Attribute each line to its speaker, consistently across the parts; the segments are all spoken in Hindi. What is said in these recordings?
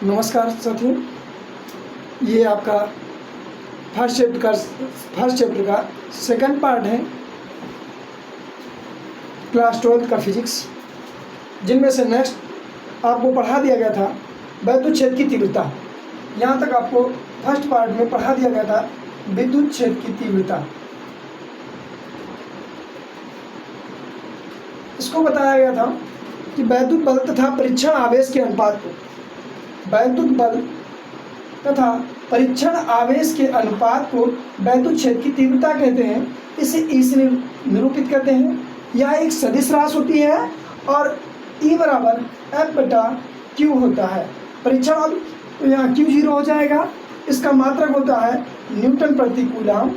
Speaker 1: नमस्कार साथियों, ये आपका फर्स्ट चैप्टर का सेकंड पार्ट है क्लास 12 का फिजिक्स, जिनमें से नेक्स्ट आपको पढ़ा दिया गया था वैद्युत क्षेत्र की तीव्रता। यहाँ तक आपको फर्स्ट पार्ट में पढ़ा दिया गया था विद्युत क्षेत्र की तीव्रता। इसको बताया गया था कि वैद्युत बल तथा परीक्षण आवेश के अनुपात को वैद्युत बल तथा परीक्षण आवेश के अनुपात को वैद्युत क्षेत्र की तीव्रता कहते हैं। इसे ई से निरूपित करते हैं। यह एक सदिश राशि होती है और E बराबर F/Q होता है। परीक्षण बल तो यहाँ Q0 हो जाएगा। इसका मात्रक होता है न्यूटन प्रति कूलम।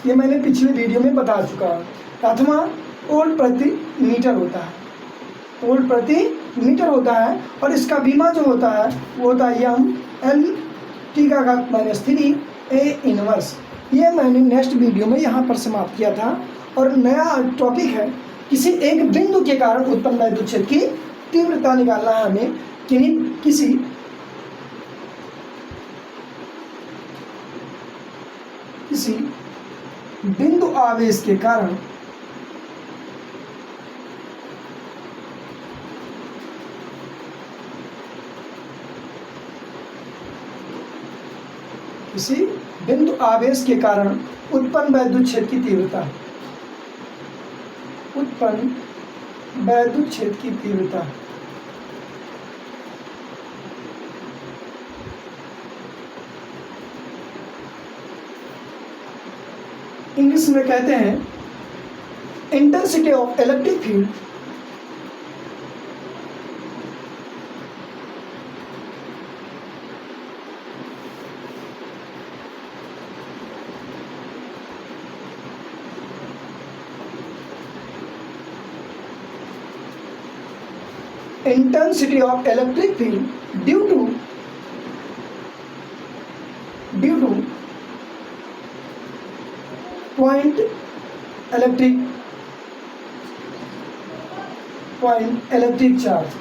Speaker 1: ये मैंने पिछले वीडियो में बता चुका हूँ। अथवा वोल्ट प्रति मीटर होता है, वोल्ट प्रति मीटर होता है। और इसका बीमा जो होता है वो होता है m/L⁻³ A इनवर्स। ये मैंने नेक्स्ट वीडियो में यहाँ पर समाप्त किया था। और नया टॉपिक है किसी एक बिंदु के कारण उत्पन्न वैद्युत क्षेत्र की तीव्रता निकालना है हमें। किसी बिंदु आवेश के कारण किसी बिंदु आवेश के कारण उत्पन्न वैद्युत क्षेत्र की तीव्रता। उत्पन्न वैद्युत क्षेत्र की तीव्रता इंग्लिश में कहते हैं intensity of electric field intensity of electric field due to point electric charge।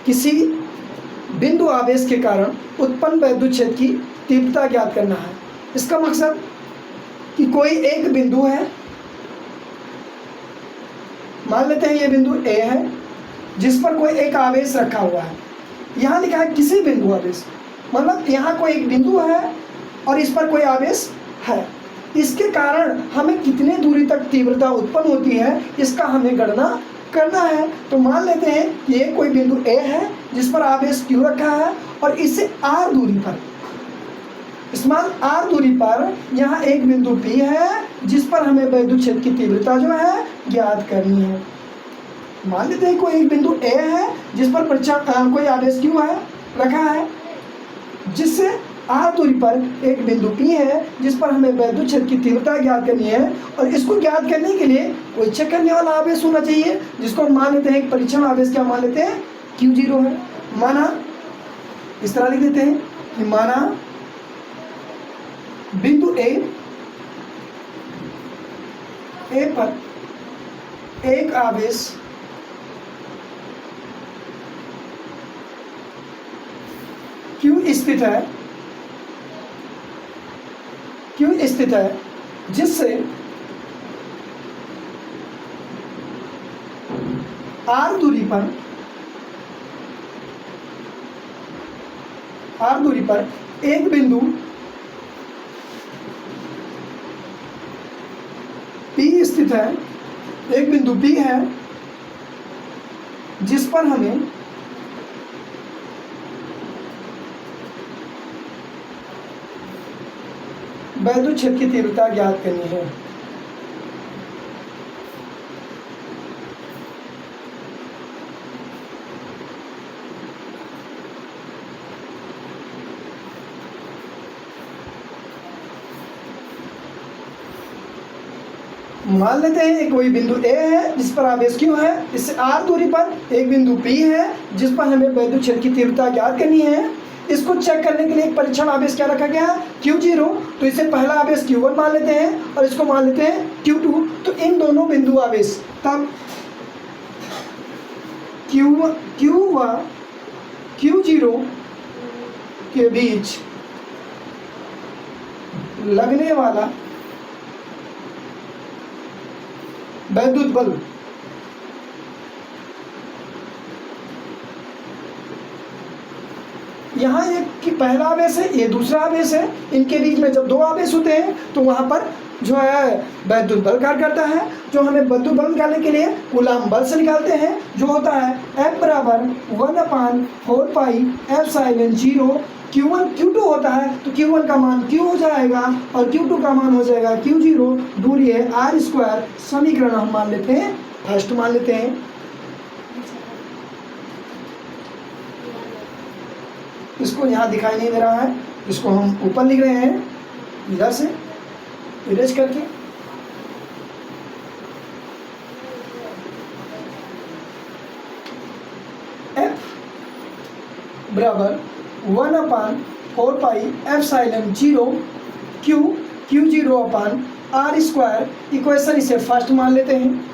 Speaker 1: किसी बिंदु आवेश के कारण उत्पन्न वैद्युत क्षेत्र की तीव्रता ज्ञात करना है। इसका मकसद कि कोई एक बिंदु है, मान लेते हैं ये बिंदु A है जिस पर कोई एक आवेश रखा हुआ है। यहाँ लिखा है किसी बिंदु आवेश, मतलब यहाँ कोई एक बिंदु है और इस पर कोई आवेश है। इसके कारण हमें कितने दूरी तक तीव्रता उत्पन्न होती है इसका हमें गणना करना है। तो मान लेते हैं कि ये कोई बिंदु A है जिस पर आवेश Q रखा है और इससे R दूरी पर, स्मॉल r दूरी पर यहाँ एक बिंदु P है जिस पर हमें वैद्युत क्षेत्र की तीव्रता जो है ज्ञात करनी है। मान लेते हैं कोई एक बिंदु A है जिस पर कोई आवेश Q है रखा है, जिससे r दूरी पर एक बिंदु P है जिस पर हमें वैद्युत क्षेत्र की तीव्रता ज्ञात करनी है। और इसको ज्ञात करने के लिए कोई चेक करने वाला आवेश होना चाहिए, जिसको हम मान लेते हैं एक परीक्षण आवेश। क्या मान लेते हैं? Q0 है। माना इस तरह लिख देते हैं कि माना बिंदु A पर एक आवेश Q स्थित है, जिससे R दूरी पर एक बिंदु P स्थित है, एक बिंदु P है जिस पर हमें वैद्युत क्षेत्र की तीव्रता ज्ञात करनी है। मान लेते हैं कोई बिंदु A है जिस पर आवेश Q है, इससे R दूरी पर एक बिंदु P है जिस पर हमें वैद्युत क्षेत्र की तीव्रता ज्ञात करनी है। इसको चेक करने के लिए एक परीक्षण आवेश क्या रखा गया है? Q0। तो इसे पहला आवेश Q1 मान लेते हैं और इसको मान लेते हैं Q2। तो इन दोनों बिंदु आवेश तब Q1 Q0 के बीच लगने वाला वैद्युत बल यहाँ एक कि पहला आवेश है, ये दूसरा आवेश है, इनके बीच में जब दो आवेश होते हैं तो वहाँ पर जो है वैद्युत बल कार्य करता है, जो हमें वैद्युत बल निकालने के लिए कूलम्ब बल से निकालते हैं, जो होता है F बराबर 1/4 पाई एप्सिलॉन 0 Q1 Q2 होता है। तो Q1 का मान Q हो जाएगा और Q2 का मान हो जाएगा Q0, दूरी है r²। समीकरण हम मान लेते हैं, फर्स्ट मान लेते हैं। इसको यहाँ दिखाई नहीं दे रहा है, इसको हम ऊपर लिख रहे हैं इधर से इरेज करके। F बराबर 1/4 पाई एप्सिलॉन 0 Q0/r²। इक्वेशन इसे फर्स्ट मान लेते हैं।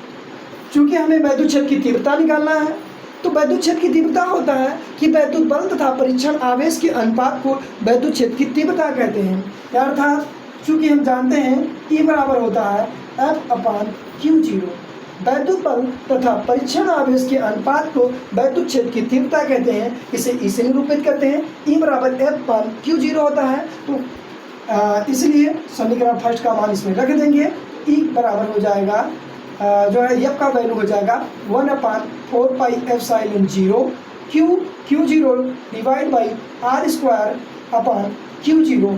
Speaker 1: चूंकि हमें वैद्युत क्षेत्र की तीव्रता निकालना है, तो वैद्युत क्षेत्र की तीव्रता होता है कि वैद्युत बल तथा परीक्षण आवेश के अनुपात को वैद्युत क्षेत्र की तीव्रता कहते हैं। अर्थात चूंकि हम जानते हैं E बराबर होता है F/Q0। वैद्युत बल तथा परीक्षण आवेश के अनुपात को वैद्युत क्षेत्र की तीव्रता कहते हैं। इसे इसे निरूपित करते हैं। E बराबर F/Q0 होता है, तो इसलिए समीकरण फर्स्ट का मान इसमें रख देंगे। E बराबर हो जाएगा जो है F का वैल्यू हो जाएगा 1/4 pi epsilon 0 Q0 divide by r²/Q0।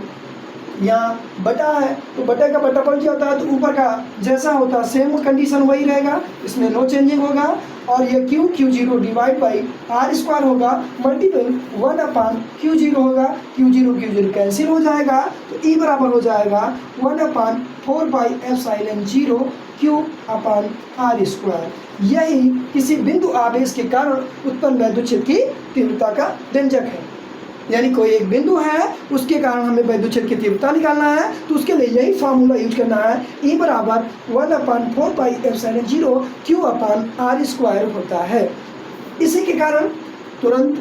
Speaker 1: यहाँ बटा है तो बटे का बटापन क्या होता है, तो ऊपर का जैसा होता है सेम कंडीशन वही रहेगा, इसमें नो चेंजिंग होगा। और ये Q0 डिवाइड बाई r² होगा मल्टीपल 1/Q0 होगा। Q0 कैंसिल हो जाएगा, तो E बराबर हो जाएगा 1/4 पाई एप्सिलॉन 0 Q/r²। यही किसी बिंदु आवेश के कारण उत्पन्न वैद्युत क्षेत्र की तीव्रता का व्यंजक है। यानी कोई एक बिंदु है, उसके कारण हमें वैद्युत क्षेत्र की तीव्रता निकालना है, तो उसके लिए यही फार्मूला यूज करना है। E बराबर 1/4 पाई एप्सिलॉन 0 Q/r² होता है। इसी के कारण तुरंत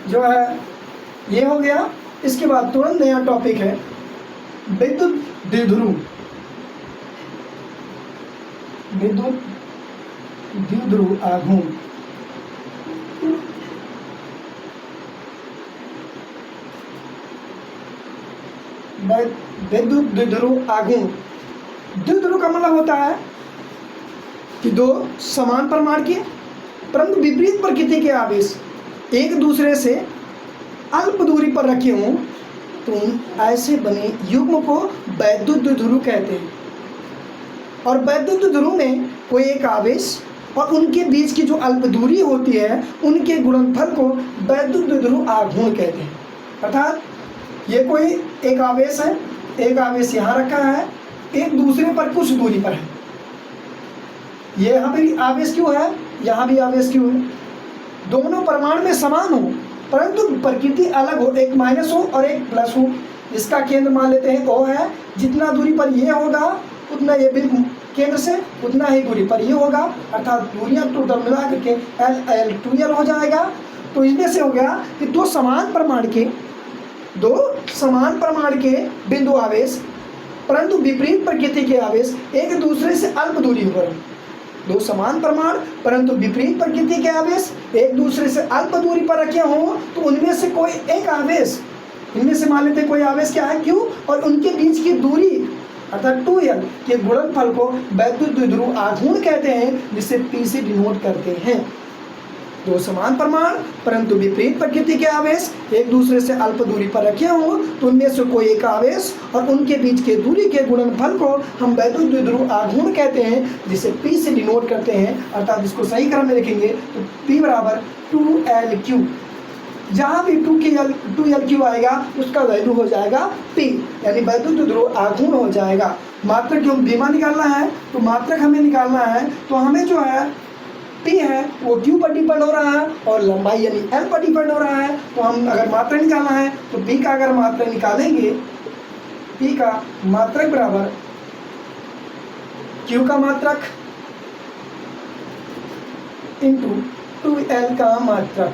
Speaker 1: जो है ये हो गया। इसके बाद तुरंत नया टॉपिक है विद्युत द्विध्रुव। विद्युत द्विध्रुव आघूर्ण। विद्युत द्विध्रुव आघूर्ण। द्विध्रुव का मतलब होता है कि दो समान परिमाण के परंतु विपरीत प्रकृति के आवेश एक दूसरे से अल्प दूरी पर रखे हों, तो ऐसे बने युग्म को वैद्युत द्विध्रुव कहते हैं। और वैद्युत द्विध्रुव में कोई एक आवेश और उनके बीच की जो अल्प दूरी होती है, उनके गुणनफल को वैद्युत द्विध्रुव आघूर्ण कहते हैं। अर्थात ये कोई एक आवेश है, एक आवेश यहाँ रखा है, एक दूसरे पर कुछ दूरी पर है। ये यहाँ भी आवेश क्यों है, यहाँ भी आवेश क्यों है, दोनों परमाणु में समान हो परंतु प्रकृति अलग हो, एक माइनस हो और एक प्लस हो। इसका केंद्र मान लेते हैं O है, जितना दूरी पर ये होगा उतना ये भी केंद्र से उतना ही दूरी पर ये होगा, अर्थात दूरियां टोटल मिला करके L2L हो जाएगा। तो इसमें से हो गया कि दो समान परमाणु के बिंदु आवेश परंतु विपरीत प्रकृति के आवेश एक दूसरे से अल्प दूरी पर। दो समान परमाणु परंतु विपरीत प्रकृति के आवेश एक दूसरे से अल्प दूरी पर रखे हों, तो उनमें से कोई एक आवेश, इनमें से मान लेते कोई आवेश क्या है Q, और उनके बीच की दूरी अर्थात 2L के गुणनफल को वैद्युत द्विध्रुव आघूर्ण कहते हैं, जिसे P से डिनोट करते हैं। दो समान परमाणु परंतु विपरीत प्रकृति के आवेश एक दूसरे से अल्प दूरी पर रखे हों, तो उनमें से कोई एक आवेश और उनके बीच के दूरी के गुणनफल को हम वैद्युत द्विध्रुव आघूर्ण कहते हैं, जिसे P से डिनोट करते हैं। अर्थात इसको सही क्रम में लिखेंगे तो P बराबर 2LQ। जहाँ भी 2LQ आएगा उसका वैल्यू हो जाएगा P, यानी वैद्युत द्विध्रुव आघूर्ण हो जाएगा। मात्रक जो बीमा निकालना है, तो मात्रक हमें निकालना है, तो हमें जो है P है वो Q पर डिपेंड हो रहा है और लंबाई यानी L पर डिपेंड हो रहा है। तो हम अगर मात्रा निकालना है तो P का अगर मात्रा निकालेंगे P का मात्रक बराबर Q का मात्रक इंटू 2L का मात्रक।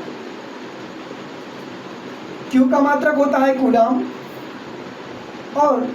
Speaker 1: Q का मात्रक होता है कूलम और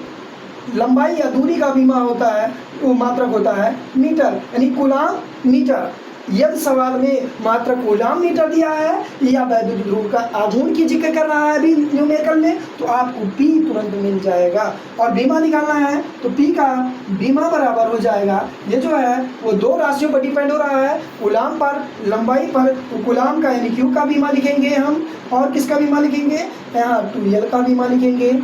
Speaker 1: लंबाई या दूरी का बीमा होता है, वो मात्रक होता है मीटर, यानी कूलम मीटर। यदि सवाल में मात्र कूलम मीटर दिया है या वैद्युत ध्रुव का आघूर्ण की जिक्र कर रहा है अभी न्यूमेरिकल में, तो आपको P तुरंत मिल जाएगा। और बीमा निकालना है तो P का बीमा बराबर हो जाएगा, ये जो है वो दो राशियों पर डिपेंड हो रहा है, कूलम पर, लंबाई पर। तो कूलम का यानी Q का बीमा लिखेंगे हम, और किसका बीमा लिखेंगे, यहाँ 2L का बीमा लिखेंगे।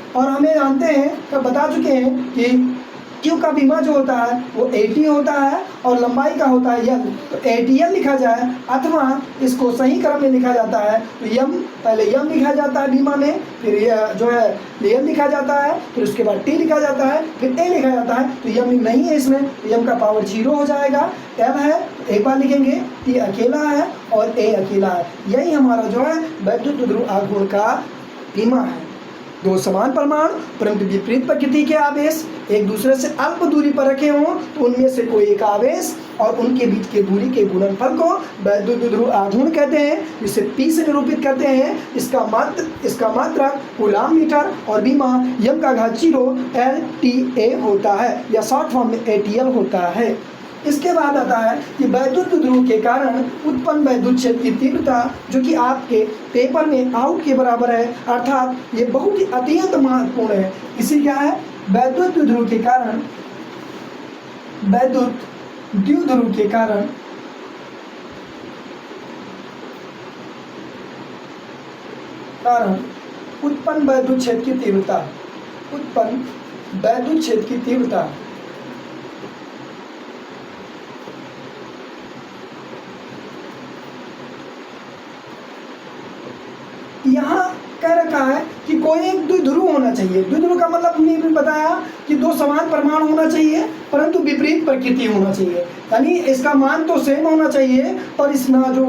Speaker 1: और हमें जानते हैं, तो बता चुके हैं कि Q का बीमा जो होता है वो AT होता है और लंबाई का होता है L, तो ATL लिखा जाए, अथवा इसको सही क्रम में लिखा जाता है तो M, पहले M लिखा जाता है बीमा में, फिर जो है L लिखा जाता है, फिर उसके बाद T लिखा जाता है, फिर A लिखा जाता है। तो M नहीं है इसमें, तो M का पावर 0 हो जाएगा। L है तो एक बार लिखेंगे, T अकेला है और A अकेला है। यही हमारा जो है वैद्युत ध्रुव आघूर्ण का बीमा है। दो समान परमाणु परंतु विपरीत प्रकृति के आवेश एक दूसरे से अल्प दूरी पर रखे हों तो उनमें से कोई एक आवेश और उनके बीच के दूरी के गुणनफल को वैद्युत ध्रुव आघूर्ण कहते हैं, जिसे P से निरूपित करते हैं। इसका मात्रक कूलम मीटर और बीमा M का घात 0 LTA होता है, या शॉर्ट फॉर्म में ATL होता है। इसके बाद आता है कि वैद्युत ध्रुव के कारण उत्पन्न वैद्युत क्षेत्र की तीव्रता, जो कि आपके पेपर में आउट के बराबर है, अर्थात ये बहुत ही अत्यंत महत्वपूर्ण है। इसी क्या है, वैद्युत द्विध्रुव के कारण, वैद्युत द्विध्रुव के कारण उत्पन्न वैद्युत क्षेत्र की तीव्रता, उत्पन्न वैद्युत क्षेत्र की तीव्रता यहाँ कह रखा है कि कोई एक द्विध्रुव होना चाहिए। द्विध्रुव का मतलब हमने भी बताया कि दो समान परमाणु होना चाहिए परंतु विपरीत प्रकृति होना चाहिए, यानी इसका मान तो सेम होना चाहिए पर इसमें जो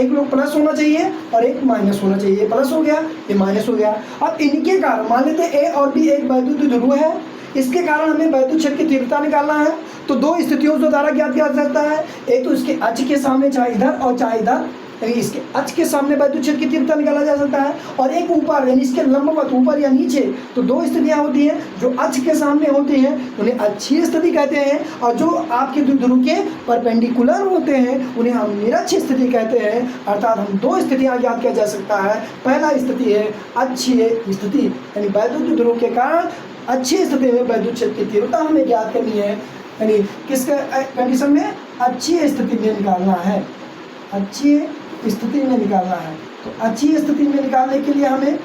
Speaker 1: एक लोग प्लस होना चाहिए और एक माइनस होना चाहिए। प्लस हो गया, ये माइनस हो गया। अब इनके कारण मान लेते हैं A और B एक वैद्युत द्विध्रुव है, इसके कारण हमें वैद्युत क्षेत्र की तीव्रता निकालना है। तो दो स्थितियों से द्वारा ज्ञात किया जा सकता है, एक तो इसके अक्ष के सामने चाहे इधर और चाहे इधर, यानी इसके अक्ष के सामने वैद्युत क्षेत्र की तीव्रता निकाला जा सकता है, और एक ऊपर यानी इसके लंबवत ऊपर या नीचे। तो दो स्थितियां होती हैं, जो अक्ष के सामने होती हैं उन्हें अक्षीय स्थिति कहते हैं, और जो आपके द्विध्रुव के परपेंडिकुलर होते हैं उन्हें हम निरक्षीय स्थिति कहते हैं। अर्थात हम दो स्थितियां ज्ञात किया जा सकता है। पहला स्थिति है अक्षीय स्थिति, यानी वैद्युत द्विध्रुव के कारण अक्षीय स्थिति में वैद्युत क्षेत्र की तीव्रता हमें ज्ञात करनी है, यानी किसके कंडीशन में, अक्षीय स्थिति में निकालना है, अक्षीय स्थिति में निकालना है। तो अक्षीय स्थिति में निकालने के लिए हमें,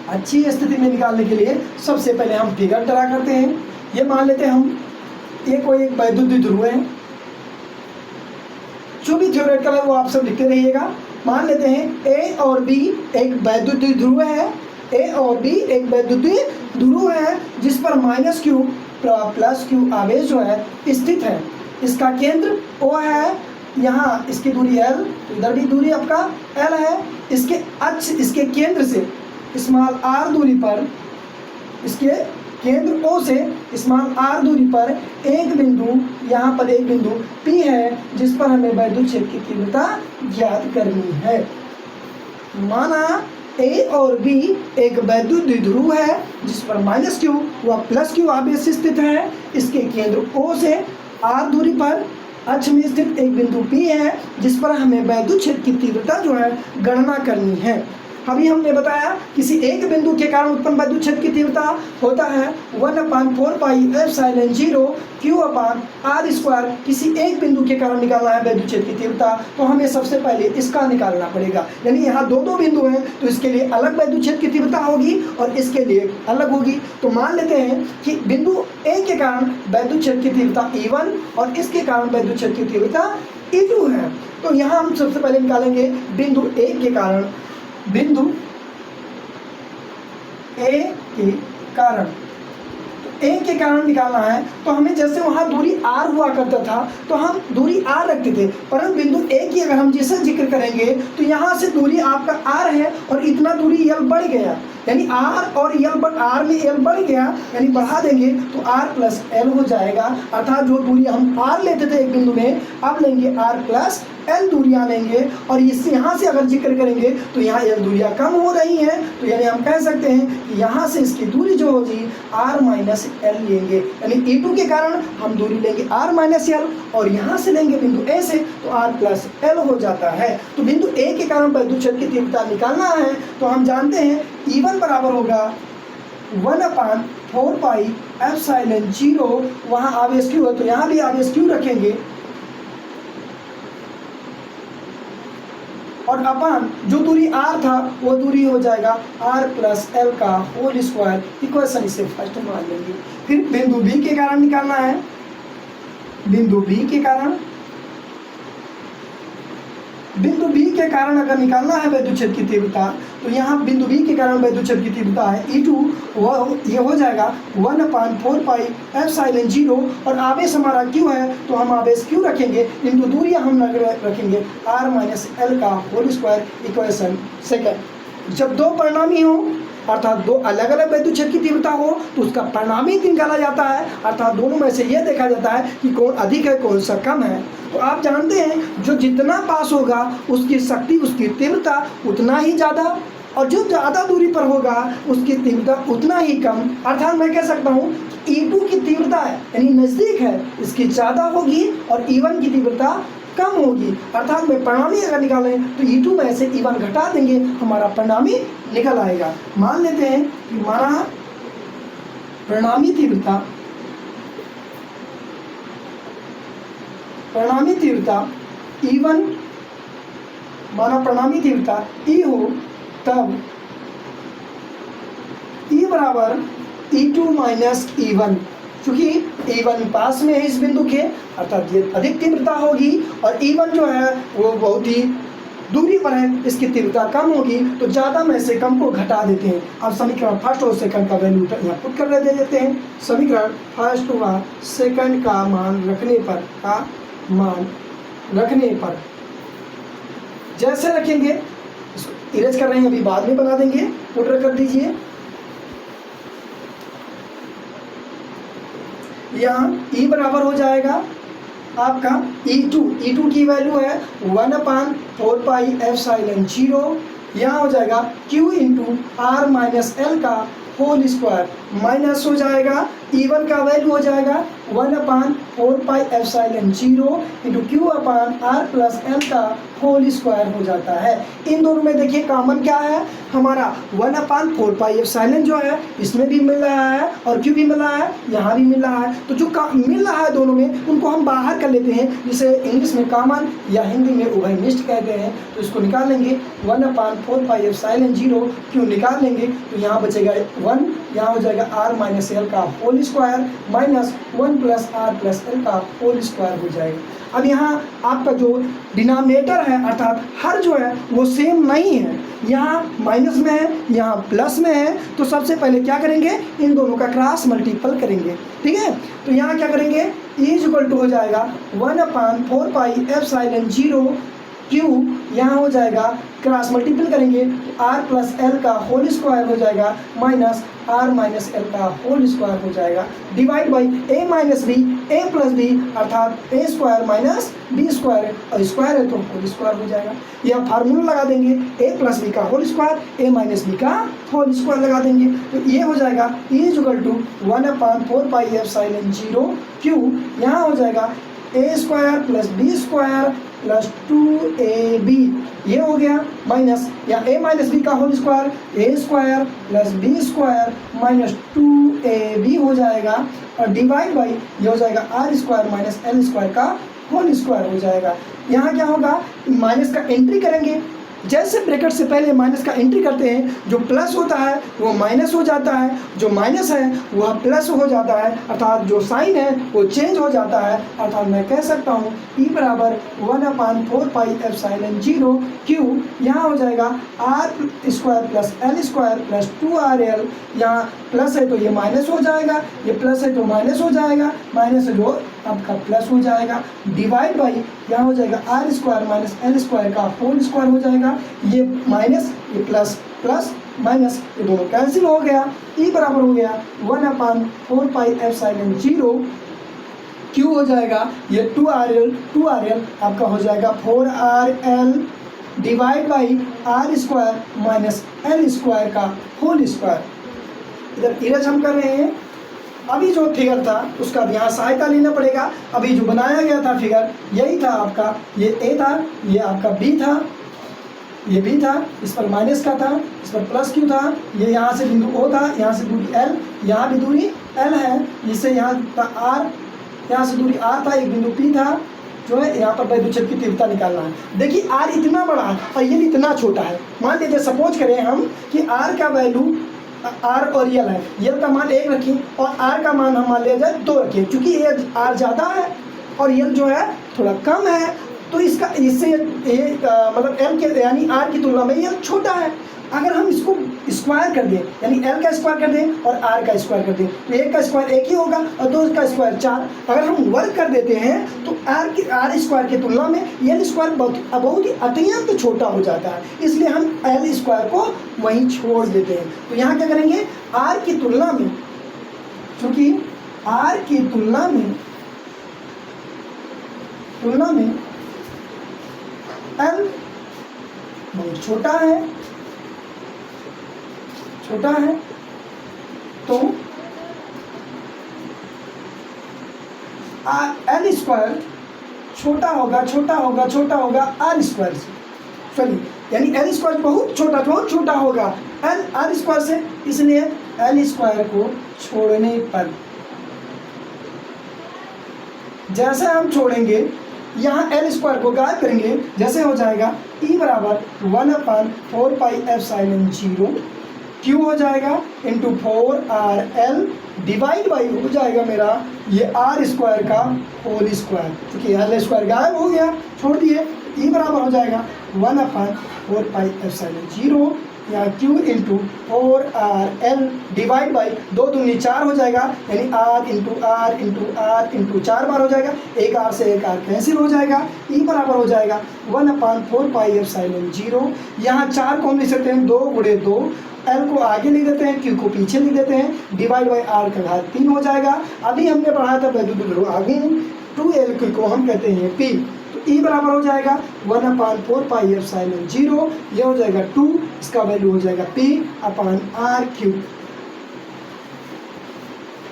Speaker 1: अक्षीय स्थिति में निकालने के लिए सबसे पहले हम फिगर ड्रा करते हैं। ये मान लेते हैं हम, ये कोई एक वैद्युत द्विध्रुव है, जो भी थ्योरेटिकल है वो आप सब लिखते रहिएगा। मान लेते हैं A और B एक वैद्युत द्विध्रुव है, A और B एक वैद्युत द्विध्रुव है जिस पर -Q प्लस Q आवेश जो है स्थित है। इसका केंद्र O है, यहाँ इसकी दूरी L, तो इधर भी दूरी आपका L है। इसके अक्ष, इसके केंद्र से स्मॉल r दूरी पर, इसके केंद्र O से स्मॉल r दूरी पर एक बिंदु, यहाँ पर एक बिंदु P है जिस पर हमें वैद्युत क्षेत्र की तीव्रता ज्ञात करनी है। माना A और B एक वैद्युत द्विध्रुव है जिस पर -Q व +Q आवेश स्थित है। इसके केंद्र O से r दूरी पर अक्ष में स्थित एक बिंदु P है जिस पर हमें वैद्युत क्षेत्र की तीव्रता जो है गणना करनी है। अभी हमने बताया किसी एक बिंदु के कारण उत्पन्न वैद्युत क्षेत्र की तीव्रता होता है 1/4πε0 Q/r²। किसी एक बिंदु के कारण निकालना है वैद्युत क्षेत्र की तीव्रता, तो हमें सबसे पहले इसका निकालना पड़ेगा। यानी यहाँ दो बिंदु हैं तो इसके लिए अलग वैद्युत क्षेत्र की तीव्रता होगी और इसके लिए अलग होगी। तो मान लेते हैं कि बिंदु A के कारण वैद्युत क्षेत्र की तीव्रता E1 और इसके कारण वैद्युत क्षेत्र की तीव्रता E2 है। तो यहाँ हम सबसे पहले निकालेंगे बिंदु A के कारण, बिंदु A के कारण। तो ए के कारण निकालना है तो हमें जैसे वहाँ दूरी r हुआ करता था तो हम दूरी r रखते थे, परंतु बिंदु ए की अगर हम जैसे जिक्र करेंगे तो यहाँ से दूरी आपका r है और इतना दूरी l बढ़ गया, यानी r और r में l बढ़ गया, यानी बढ़ा देंगे तो r प्लस l हो जाएगा। अर्थात जो दूरी हम r लेते थे एक बिंदु में, अब लेंगे r प्लस l दूरियां लेंगे, और इस यहाँ से अगर जिक्र करेंगे तो यहाँ l दूरियां कम हो रही हैं, तो यानी हम कह सकते हैं कि यहाँ से इसकी दूरी जो होगी r माइनस l लेंगे, यानी E2 के कारण हम दूरी लेंगे r माइनस l, और यहाँ से लेंगे बिंदु A से तो r प्लस l हो जाता है। तो बिंदु A के कारण वैद्युत की तीव्रता निकालना है तो हम जानते हैं E1 बराबर होगा 1/4 पाई एप्सिलॉन 0, वहाँ आवेश Q है तो यहाँ भी आवेश Q रखेंगे, और अपान जो दूरी r था वो दूरी हो जाएगा r प्लस l का होल स्क्वायर। इक्वेशन इसे फर्स्ट मान लेंगे। फिर बिंदु B के कारण निकालना है, बिंदु B के कारण अगर निकालना है वैद्युत क्षेत्र की तीव्रता तो यहाँ बिंदु B के कारण वैद्युत क्षेत्र की तीव्रता है E2, ये हो जाएगा 1/4 पाई एप्सिलॉन 0, और आवेश हमारा Q है तो हम आवेश Q रखेंगे, इनको दूरियां हम रखेंगे r माइनस l का होल स्क्वायर। इक्वेशन सेकंड, जब दो परिणामी हो अर्थात दो अलग अलग वैद्युत क्षेत्र की तीव्रता हो तो उसका परिणामी निकाला जाता है, अर्थात दोनों में से यह देखा जाता है कि कौन अधिक है कौन सा कम है। तो आप जानते हैं जो जितना पास होगा उसकी शक्ति उसकी तीव्रता उतना ही ज़्यादा, और जो ज़्यादा दूरी पर होगा उसकी तीव्रता उतना ही कम। अर्थात मैं कह सकता हूँ E2 की तीव्रता है यानी नज़दीक है इसकी ज़्यादा होगी और E1 की तीव्रता कम होगी। अर्थात में परिणामी अगर निकालें तो E2 में से E1 घटा देंगे, हमारा परिणामी निकल आएगा। मान लेते हैं कि हमारा परिणामी तीव्रता E1 माना परिणामी तीव्रता E हो, तब E बराबर E2 माइनस E1, क्योंकि E1 पास में है इस बिंदु के अर्थात ये अधिक तीव्रता होगी, और E1 जो है वो बहुत ही दूरी पर है इसकी तीव्रता कम होगी, तो ज़्यादा में से कम को घटा देते हैं। अब समीकरण फर्स्ट और सेकंड का वैल्यू यहाँ पुट कर दे देते हैं। समीकरण फर्स्ट व सेकंड का मान रखने पर जैसे रखेंगे, इसको इरेज कर रहे हैं अभी बाद में बना देंगे, पुट कर दीजिए। यहाँ E बराबर हो जाएगा आपका E2 की वैल्यू है 1/4 पाई एप्सिलॉन 0, यहाँ हो जाएगा Q into R minus L का होल स्क्वायर, माइनस हो जाएगा E1 का वैल्यू हो जाएगा 1/4 pi epsilon 0 into Q/R plus L का होल स्क्वायर हो जाता है। इन दोनों में देखिए कॉमन क्या है, हमारा 1/4 पाई एप्सिलॉन जो है इसमें भी मिल रहा है और Q भी मिल रहा है, यहाँ भी मिल रहा है, तो जो मिल रहा है दोनों में उनको हम बाहर कर लेते हैं, जिसे इंग्लिश में कॉमन या हिंदी में उभयनिष्ठ कहते हैं। तो इसको निकाल लेंगे 1/4 पाई एप्सिलॉन 0, Q निकाल लेंगे तो यहाँ बचेगा 1, यहाँ हो जाएगा R माइनस L का whole square minus 1 plus R plus L का होल स्क्वायर हो जाएगा। अब यहाँ आपका जो डिनोमिनेटर है अर्थात हर जो है वो सेम नहीं है, यहाँ माइनस में है यहाँ प्लस में है, तो सबसे पहले क्या करेंगे इन दोनों का क्रॉस मल्टीपल करेंगे, ठीक है। तो यहाँ क्या करेंगे E हो जाएगा 1/4 पाई एप्सिलॉन 0 Q, यहाँ हो जाएगा क्रॉस मल्टीपल करेंगे तो R प्लस L का होल स्क्वायर हो जाएगा माइनस R माइनस L का होल स्क्वायर हो जाएगा, divide by A minus B, A plus B अर्थात A square minus B square, और स्क्वायर है तो होल स्क्वायर हो जाएगा। यह फार्मूला लगा देंगे A प्लस B का whole square, A minus B का होल स्क्वायर लगा देंगे, तो ये हो जाएगा E 1/4 पाई एप्सिलॉन 0 Q, यहाँ हो जाएगा A square plus B square plus 2AB, ये हो गया माइनस या A माइनस B का whole square, A square plus B square minus 2AB हो जाएगा, और डिवाइड बाई ये हो जाएगा R square minus L square का होल स्क्वायर हो जाएगा। यहाँ क्या होगा माइनस का एंट्री करेंगे जैसे ब्रैकेट से पहले माइनस का एंट्री करते हैं, जो प्लस होता है वो माइनस हो जाता है, जो माइनस है वह प्लस हो जाता है, अर्थात जो साइन है वो चेंज हो जाता है। अर्थात मैं कह सकता हूँ E बराबर 1/4πε0 Q, यहाँ हो जाएगा R square plus L square plus 2RL, यहाँ प्लस है तो ये माइनस हो जाएगा, ये प्लस है तो माइनस हो जाएगा, माइनस है जो आपका प्लस हो जाएगा, डिवाइड बाई यहाँ हो जाएगा R square minus L square का होल स्क्वायर हो जाएगा, ये माइनस ये प्लस, प्लस माइनस ये दोनों कैंसिल हो गया। E बराबर हो गया 1/4πε0 Q हो जाएगा ये 2RL आपका हो जाएगा 4RL divide by R square minus L square का होल स्क्वायर। इधर इरेज हम कर रहे हैं। अभी जो फिगर था उसका अब यहाँ सहायता लेना पड़ेगा। अभी जो बनाया गया था फिगर यही था आपका, ये A था, ये आपका B था, ये B था, इस पर माइनस का था, इस पर प्लस Q था, ये यहाँ से बिंदु O था, यहाँ से दूरी L, यहाँ भी दूरी L है, इससे यहाँ था R, यहाँ से दूरी R था, एक बिंदु P था, जो है यहाँ पर वैद्युत क्षेत्र की तीव्रता निकालना है। देखिए R इतना बड़ा है और ये इतना छोटा है। मान लीजिए सपोज करें हम कि R का वैल्यू R और L है, L का मान 1 रखिए और R का मान हम मान लिया जाए 2 रखिए, क्योंकि ये R ज़्यादा है और L जो है थोड़ा कम है, तो इसका इससे मतलब L के यानी R की तुलना में L छोटा है। अगर हम इसको स्क्वायर कर दें, यानी L का स्क्वायर कर दें और R का स्क्वायर कर दें, तो 1 का स्क्वायर 1 ही होगा और 2 का स्क्वायर 4। अगर हम वर्ग कर देते हैं तो R स्क्वायर की तुलना में L स्क्वायर बहुत ही अत्यंत छोटा हो जाता है, इसलिए हम L स्क्वायर को वहीं छोड़ देते हैं। तो यहाँ क्या करेंगे, R की तुलना में, क्योंकि R की तुलना में L बहुत छोटा है, तो L स्क्वायर छोटा होगा R स्क्वायर से, सॉरी यानी L स्क्वायर बहुत छोटा होगा R स्क्वायर से, इसलिए L स्क्वायर को छोड़ने पर जैसे हम छोड़ेंगे यहाँ L स्क्वायर को गायब करेंगे, जैसे हो जाएगा E बराबर 1/4πε0 Q हो जाएगा इंटू 4RL डिवाइड बाई हो जाएगा मेरा ये R स्क्वायर का होल स्क्वायर, क्योंकि L स्क्वायर गायब हो गया, छोड़ दिए। E बराबर हो जाएगा 1/4πε0 यहाँ Q into 4RL divide by 2 दूनी 4 हो जाएगा, यानी R इंटू 4 बार हो जाएगा, एक R से एक R कैंसिल हो जाएगा। E बराबर हो जाएगा 1/4πε0, यहाँ 4 को हम लिख सकते हैं 2 गुणे 2, L को आगे लिख देते हैं, Q को पीछे लिख देते हैं, डिवाइड बाई R का घात 3 हो जाएगा। अभी हमने पढ़ा था वैद्युत आघूर्ण 2L को हम कहते हैं P, तो E बराबर हो जाएगा 1/4πε0, ये हो जाएगा 2, इसका वैल्यू हो जाएगा P/R3।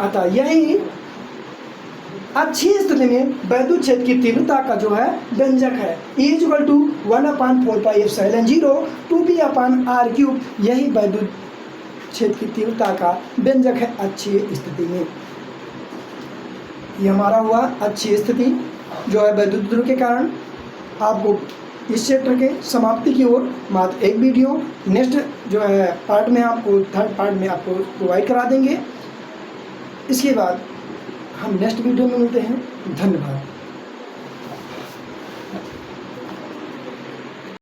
Speaker 1: अतः यही अच्छी स्थिति में वैद्युत क्षेत्र की तीव्रता का जो है व्यंजक है, E = 1/4πε0 2P/R3, यही वैद्युत क्षेत्र की तीव्रता का व्यंजक है अच्छी स्थिति में। ये हमारा हुआ अच्छी स्थिति जो है वैद्युत ध्रुव के कारण। आपको इस चैप्टर के समाप्ति की ओर मात्र एक वीडियो नेक्स्ट जो है पार्ट में आपको थर्ड पार्ट में आपको प्रोवाइड करा देंगे। इसके बाद हम नेक्स्ट वीडियो में मिलते हैं। धन्यवाद।